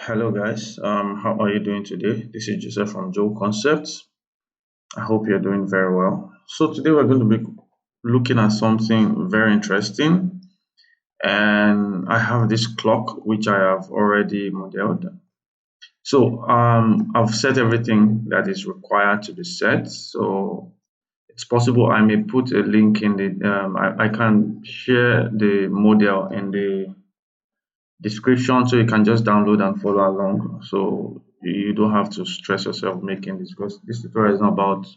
Hello guys, how are you doing today? This is Joseph from Jouleconcepts. I hope you're doing very well. So today we're going to be looking at something very interesting, and I have this clock which I have already modeled. So I've set everything that is required to be set. So it's possible I may put a link in the I can share the model in the description so you can just download and follow along, so you don't have to stress yourself making this, because this tutorial is not about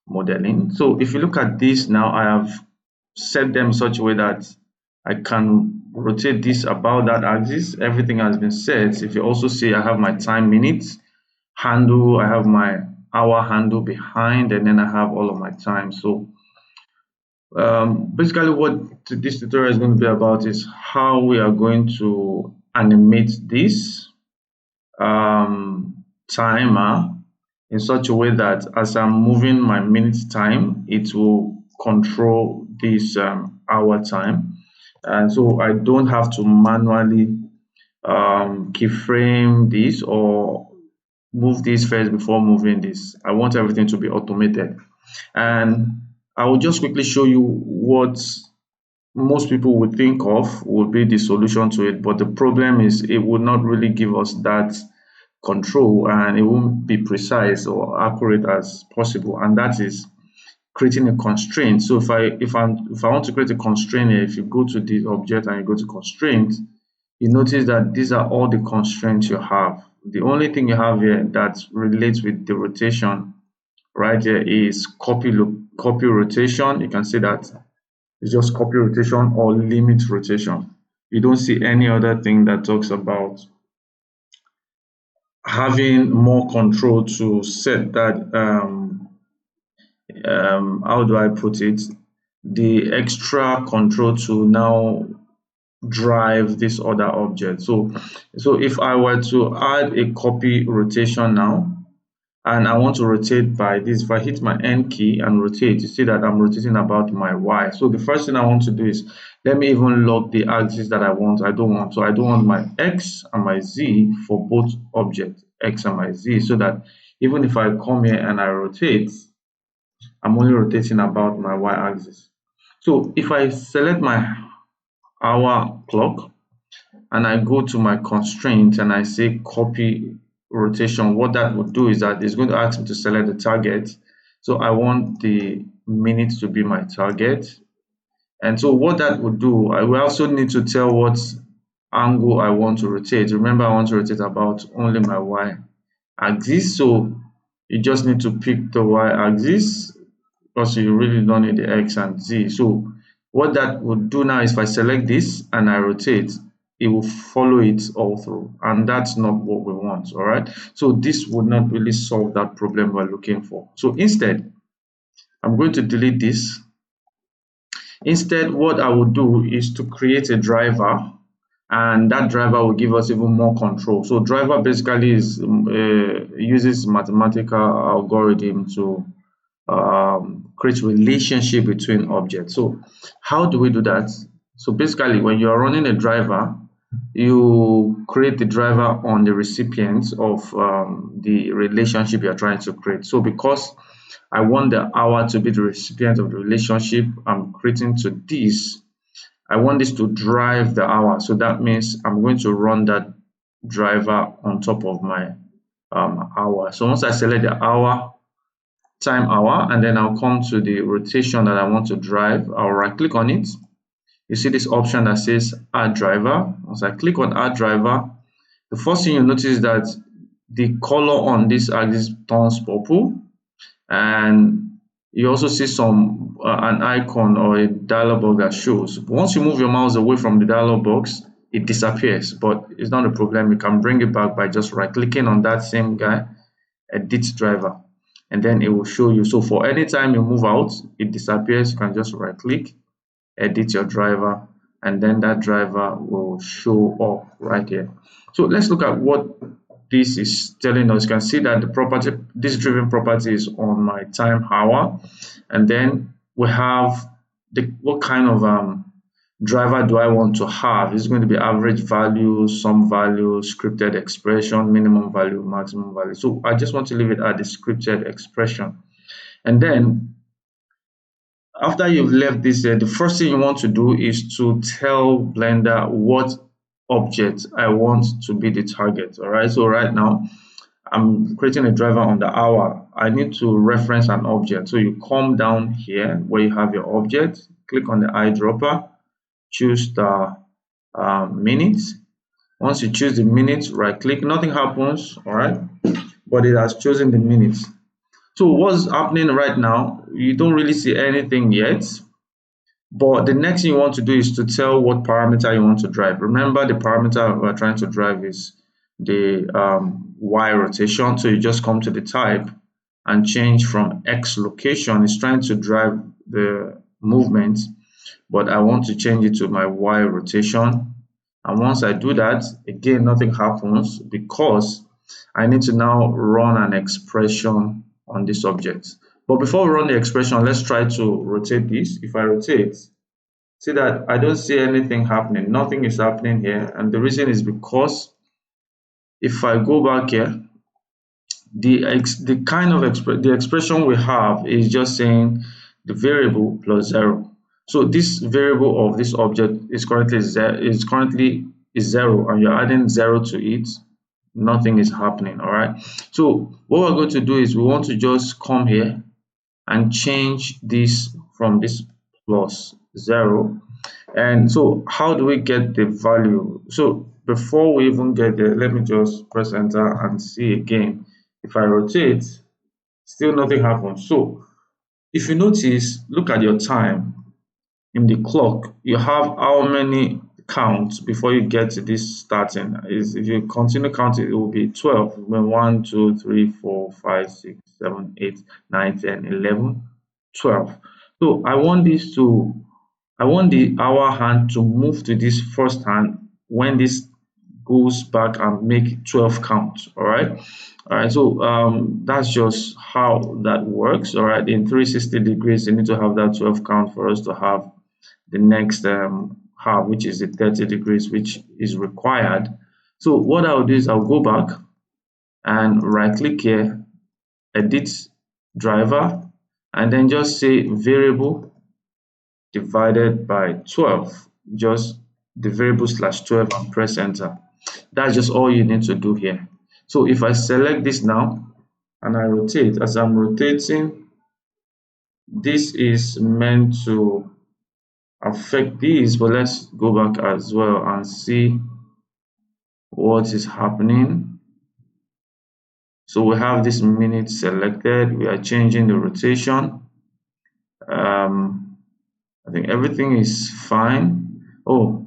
modeling. So if you look at this now, I have set them in such a way that I can rotate this about that axis. Everything has been set. If you also see, I have my time minutes handle, I have my hour handle behind, and then I have all of my time. So basically what this tutorial is going to be about is how we are going to animate this timer in such a way that as I'm moving my minute time, it will control this hour time. And so I don't have to manually keyframe this or move this first before moving this. I want everything to be automated. And I will just quickly show you what most people would think of would be the solution to it, but the problem is it would not really give us that control, and it won't be precise or accurate as possible, and that is creating a constraint. So if I want to create a constraint here, if you go to the object and you go to constraint, you notice that these are all the constraints you have. The only thing you have here that relates with the rotation right here is copy rotation. You can see that it's just copy rotation or limit rotation. You don't see any other thing that talks about having more control to set that how do I put it, the extra control to now drive this other object. So if I were to add a copy rotation now, and I want to rotate by this, if I hit my N key and rotate, you see that I'm rotating about my Y. So the first thing I want to do is, let me even lock the axis that I want. I don't want my X and my Z for both objects, X and my Z, so that even if I come here and I rotate, I'm only rotating about my Y axis. So if I select my hour clock and I go to my constraint and I say copy rotation, what that would do is that it's going to ask me to select the target. So I want the minute to be my target. And so what that would do, I will also need to tell what angle I want to rotate. Remember, I want to rotate about only my Y axis. So you just need to pick the Y axis, because you really don't need the X and Z. So what that would do now is, if I select this and I rotate, it will follow it all through, and that's not what we want. All right, so this would not really solve that problem we're looking for. So instead, I'm going to delete this. Instead, what I will do is to create a driver, and that driver will give us even more control. So driver basically is uses mathematical algorithm to create relationship between objects. So how do we do that? So basically, when you are running a driver, you create the driver on the recipient of the relationship you're trying to create. So because I want the hour to be the recipient of the relationship I'm creating to this, I want this to drive the hour. So that means I'm going to run that driver on top of my hour. So once I select the hour, time hour, and then I'll come to the rotation that I want to drive, I'll right click on it. You see this option that says add driver. Once I click on add driver, the first thing you notice is that the color on this axis turns purple, and you also see some an icon or a dialog box that shows. Once you move your mouse away from the dialog box, it disappears, but it's not a problem. You can bring it back by just right clicking on that same guy, edit driver, and then it will show you. So for any time you move out, it disappears. You can just right click, edit your driver, and then that driver will show up right here. So let's look at what this is telling us. You can see that the property, this driven property, is on my time hour, and then we have the what kind of driver do I want to have? Is it going to be average value, sum value, scripted expression, minimum value, maximum value? So I just want to leave it at the scripted expression. And then after you've left this there, the first thing you want to do is to tell Blender what object I want to be the target. All right. So right now I'm creating a driver on the hour. I need to reference an object. So you come down here where you have your object, click on the eyedropper, choose the minutes. Once you choose the minutes, right click, nothing happens, all right, but it has chosen the minutes. So what's happening right now, you don't really see anything yet, but the next thing you want to do is to tell what parameter you want to drive. Remember, the parameter we're trying to drive is the Y rotation. So you just come to the type and change from X location. It's trying to drive the movement, but I want to change it to my Y rotation. And once I do that, again, nothing happens because I need to now run an expression on this object. But before we run the expression, let's try to rotate this. If I rotate, see that I don't see anything happening. Nothing is happening here. And the reason is because if I go back here, the kind of the expression we have is just saying the variable plus 0. So this variable of this object is currently 0, and you're adding 0 to it. Nothing is happening. All right. So what we're going to do is we want to just come here and change this from this plus 0. And so how do we get the value? So before we even get there, let me just press enter and see again. If I rotate, still nothing happens. So if you notice, look at your time in the clock. You have how many counts before you get to this starting. If you continue counting, it will be 12. 1, 2, 3, 4, 5, 6, 7, 8, 9, 10, 11, 12. So I want the hour hand to move to this first hand when this goes back and make 12 counts. All right. So that's just how that works. All right, in 360 degrees you need to have that 12 count for us to have the next half, which is the 30 degrees, which is required. So what I'll do is I'll go back and right click here, edit driver, and then just say variable divided by 12, just the variable slash 12, and press enter. That's just all you need to do here. So if I select this now and I rotate, as I'm rotating, this is meant to affect these, but let's go back as well and see what is happening. So we have this minute selected, we are changing the rotation. I think everything is fine. Oh,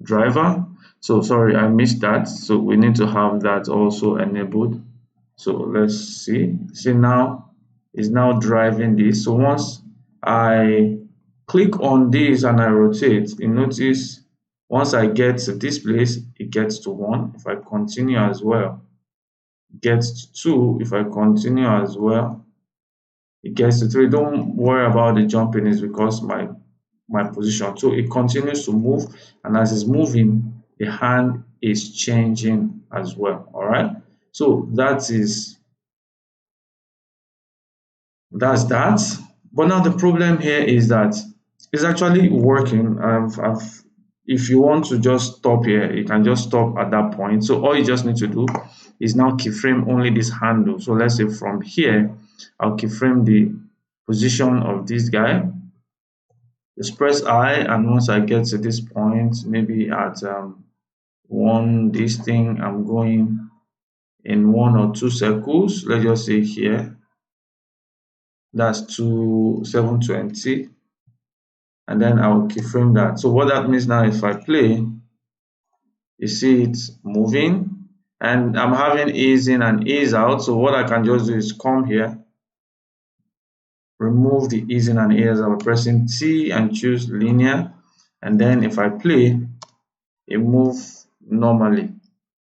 driver. So sorry, I missed that. So we need to have that also enabled. So let's see. See, now it's now driving this. So once I click on this and I rotate, you notice once I get to this place, it gets to 1. If I continue as well, it gets to 2. If I continue as well, it gets to 3. Don't worry about the jumping, is because my position. So it continues to move, and as it's moving, the hand is changing as well. All right. So that's that. But now the problem here is that it's actually working. If you want to just stop here, you can just stop at that point. So all you just need to do is now keyframe only this handle. So let's say from here, I'll keyframe the position of this guy. Just press I, and once I get to this point, maybe at this thing, I'm going in 1 or 2 circles. Let's just say here, that's 720, and then I'll keyframe that. So what that means now, if I play, you see it moving, and I'm having ease in and ease out. So what I can just do is come here, remove the ease in and ease out by pressing T and choose linear, and then if I play, it moves normally.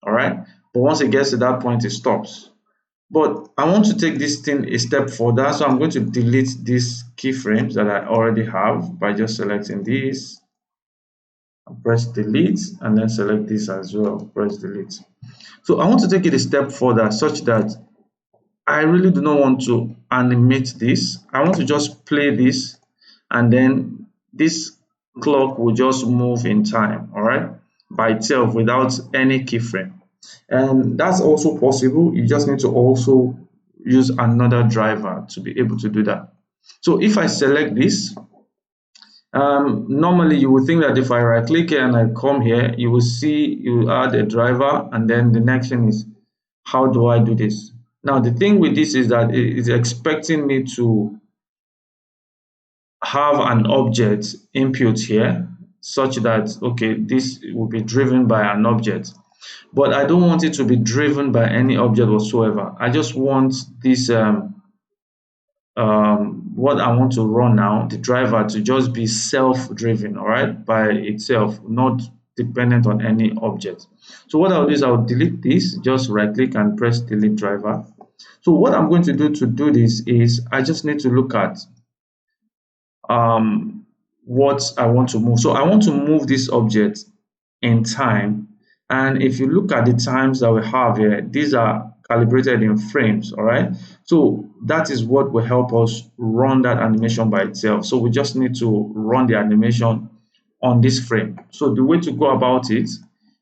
All right, but once it gets to that point, it stops. But I want to take this thing a step further, so I'm going to delete these keyframes that I already have by just selecting these press delete, and then select this as well, press delete. So I want to take it a step further such that I really do not want to animate this. I want to just play this, and then this clock will just move in time, all right, by itself without any keyframe. And that's also possible. You just need to also use another driver to be able to do that. So if I select this, normally you would think that if I right click here and I come here, you will see you add a driver, and then the next thing is, how do I do this? Now the thing with this is that it is expecting me to have an object input here such that, okay, this will be driven by an object, but I don't want it to be driven by any object whatsoever. I just want this what I want to run now, the driver, to just be self-driven, all right, by itself, not dependent on any object. So what I'll do is I'll delete this, just right click and press delete driver. So what I'm going to do this is I just need to look at what I want to move. So I want to move this object in time, and if you look at the times that we have here, these are calibrated in frames, all right? So that is what will help us run that animation by itself. So we just need to run the animation on this frame. So the way to go about it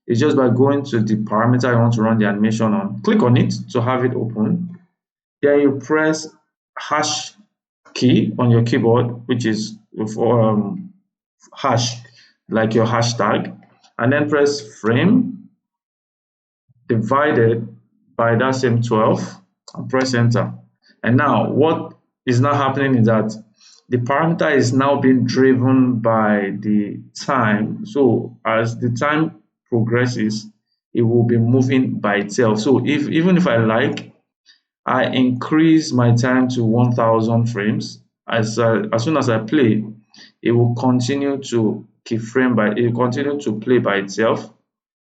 is just by going to the parameter you want to run the animation on, click on it to have it open. Then you press hash key on your keyboard, which is for hash, like your hashtag, and then press frame divided by that same 12 and press enter. And now what is now happening is that the parameter is now being driven by the time. So as the time progresses, it will be moving by itself. So even if I increase my time to 1000 frames, as soon as I play, it will continue to it will continue to play by itself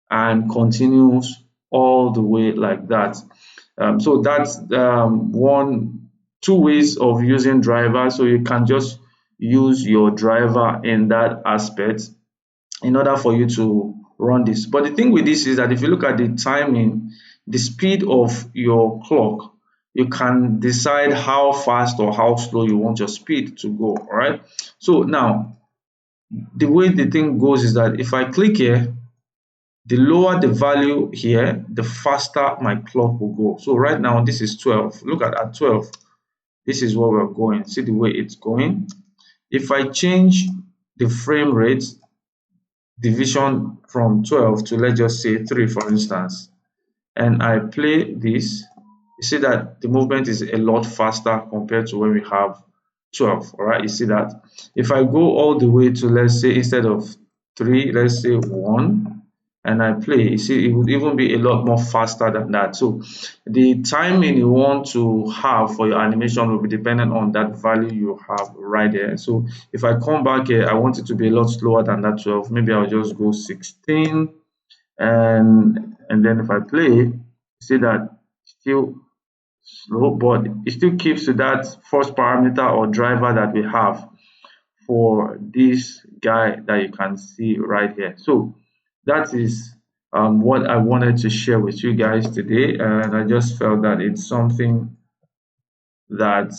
and continues all the way like that. So that's two ways of using driver. So you can just use your driver in that aspect in order for you to run this. But the thing with this is that if you look at the timing, the speed of your clock, you can decide how fast or how slow you want your speed to go, all right? So now, the way the thing goes is that if I click here, the lower the value here, the faster my clock will go. So right now, this is 12. Look at 12. This is where we're going. See the way it's going. If I change the frame rate division from 12 to, let's just say 3, for instance, and I play this, you see that the movement is a lot faster compared to when we have 12. All right, you see that. If I go all the way to, let's say, instead of 3, let's say 1, and I play, you see, it would even be a lot more faster than that. So the timing you want to have for your animation will be dependent on that value you have right there. So if I come back here, I want it to be a lot slower than that 12. Maybe I'll just go 16, and then if I play, see that still slow, but it still keeps to that first parameter or driver that we have for this guy that you can see right here. So that is what I wanted to share with you guys today, and I just felt that it's something that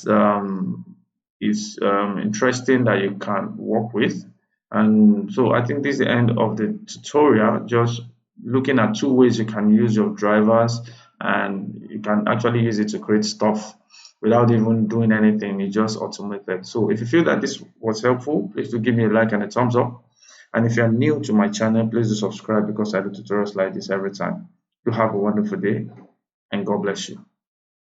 is interesting that you can work with. And so I think this is the end of the tutorial, just looking at two ways you can use your drivers, and you can actually use it to create stuff without even doing anything. You just automate it. So if you feel that this was helpful, please do give me a like and a thumbs up. And if you're new to my channel, please do subscribe, because I do tutorials like this every time. You have a wonderful day, and God bless you.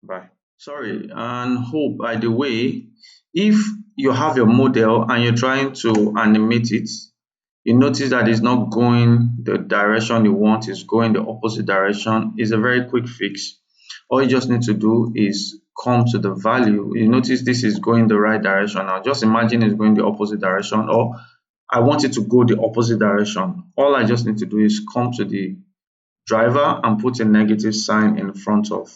Bye. Sorry, and hope, by the way, if you have your model and you're trying to animate it, you notice that it's not going the direction you want, it's going the opposite direction. It's a very quick fix. All you just need to do is come to the value. You notice this is going the right direction. Now just imagine it's going the opposite direction, or I want it to go the opposite direction. All I just need to do is come to the driver and put a negative sign in front of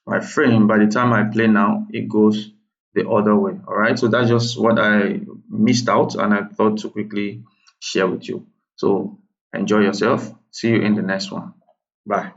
my frame. By the time I play now, it goes the other way. All right, so that's just what I missed out, and I thought to quickly share with you. So enjoy yourself. See you in the next one. Bye.